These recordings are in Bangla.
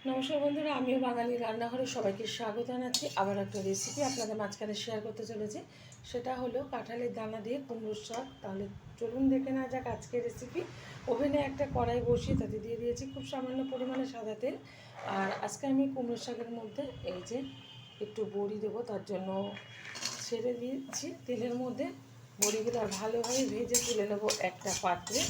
নমস্কার বন্ধুরা, আমিও বাঙালি রান্নাঘরে সবাইকে স্বাগত জানাচ্ছি। আবার একটা রেসিপি আপনাদের মাঝখানে শেয়ার করতে চলেছি, সেটা হলো কাঁঠালের দানা দিয়ে কুমড়োর শাক। তাহলে চলুন দেখে নেওয়া যাক আজকের রেসিপি। ওভেনে একটা কড়াই বসিয়ে তাতে দিয়ে দিয়েছি খুব সামান্য পরিমাণে সাদা তেল। আর আজকে আমি কুমড়োর শাকের মধ্যে এই যে একটু বড়ি দেবো, তার জন্য ছেড়ে দিয়েছি তেলের মধ্যে বড়িগুলো। আর ভালোভাবে ভেজে তুলে নেবো একটা পাত্রে।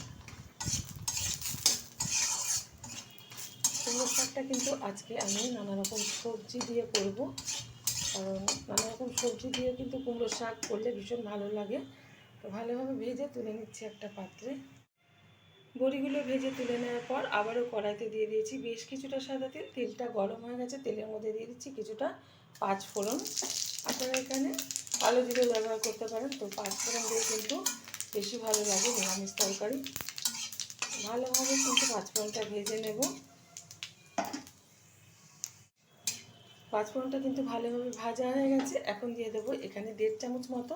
কুমড়োর শাকটা কিন্তু আজকে আমি নানা রকম সবজি দিয়ে করব, কারণ নানা রকম সবজি দিয়ে কিন্তু কুমড়োর শাক করলে ভীষণ ভালো লাগে। তো ভালোভাবে ভেজে তুলে নিচ্ছি একটা পাত্রে। বড়িগুলো ভেজে তুলে নেওয়ার পর আবারও কড়াইতে দিয়ে দিয়েছি বেশ কিছুটা সাদা তেল। তেলটা গরম হয়ে গেছে, তেলের মধ্যে দিয়ে দিচ্ছি কিছুটা পাঁচফোড়ন। আপনারা এখানে কালো জিরে ব্যবহার করতে পারেন, তো পাঁচফোড়ন দিয়ে কিন্তু বেশি ভালো লাগে নিরামিষ তরকারি। ভালোভাবে কিন্তু পাঁচফোড়নটা ভেজে নেব। পাঁচফোড়নটা কিন্তু ভালোভাবে ভাজা হয়ে গেছে। এখন দিয়ে দেবো এখানে 1.5 চামচ মতো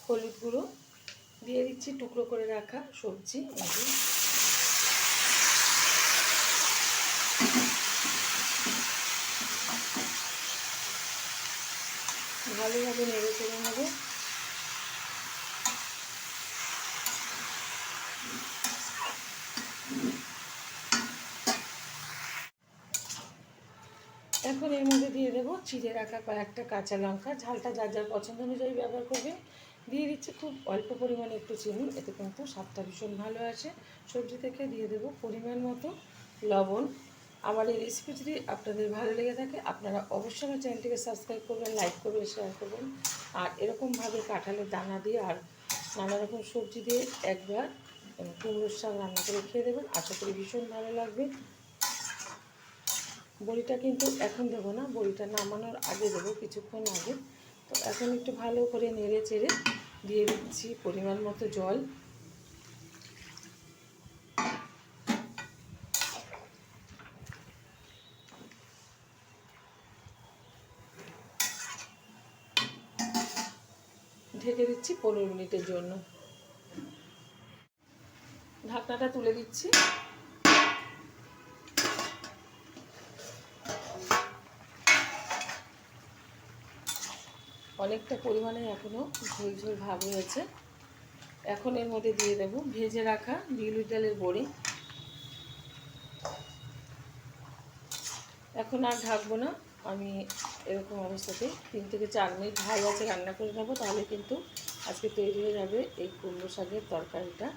হলুদ গুঁড়ো, দিয়ে দিচ্ছি টুকরো করে রাখা সবজি। ভালোভাবে নেড়ে চেড়ে নেব। এখন এর মধ্যে দিয়ে দেবো চিড়ে রাখা কয়েকটা কাঁচা লঙ্কা। ঝালটা যার যার পছন্দ অনুযায়ী ব্যবহার করবে। দিয়ে দিচ্ছি খুব অল্প পরিমাণে একটু চিনি, এতে কিন্তু স্বাদটা ভীষণ ভালো আসে সবজি থেকে। দিয়ে দেবো পরিমাণ মতো লবণ। আমার এই রেসিপি যদি আপনাদের ভালো লেগে থাকে, আপনারা অবশ্যই আমার চ্যানেলটিকে সাবস্ক্রাইব করবেন, লাইক করবেন, শেয়ার করবেন। আর এরকমভাবে কাঁঠালের দানা দিয়ে আর নানা রকম সবজি দিয়ে একবার কুমড়োর শাক রান্না করে খেয়ে দেবেন, আশা করি ভীষণ ভালো লাগবে। বড়িটা কিন্তু এখন দেবো না, বড়িটা নামানোর আগে দেবো, কিছুক্ষণ আগে। তো এখন একটু ভালো করে নেড়ে চেড়ে দিয়ে দিচ্ছি পরিমাণ মতো জল। ঢেকে দিচ্ছি 15 মিনিটের জন্য। ঢাকনাটা তুলে দিচ্ছি। অনেকটা পরিমাণে এখনও ঝোল ঝোল ভাব রয়েছে। এখন এর মধ্যে দিয়ে দেব ভেজে রাখা বিউলির ডালের বড়ি। এখন আর ঢাকবো না, আমি এরকম অবস্থাতে 3 থেকে 4 মিনিট হাই আছে রান্না করে নেবো। তাহলে কিন্তু আজকে তৈরি হয়ে যাবে এই কুমড়ো শাকের তরকারিটা।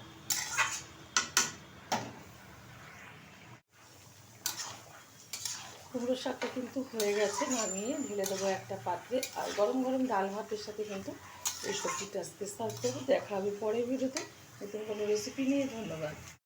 কুমড়োর শাকটা কিন্তু হয়ে গেছে, নামিয়ে ঢেলে দেবো একটা পাত্রে। আর গরম গরম ডাল ভাতের সাথে কিন্তু এই সবজিটা আজকে সার্ভ করবো। দেখা হবে পরের ভিডিওতে নতুন কোনো রেসিপি নিয়ে। ধন্যবাদ।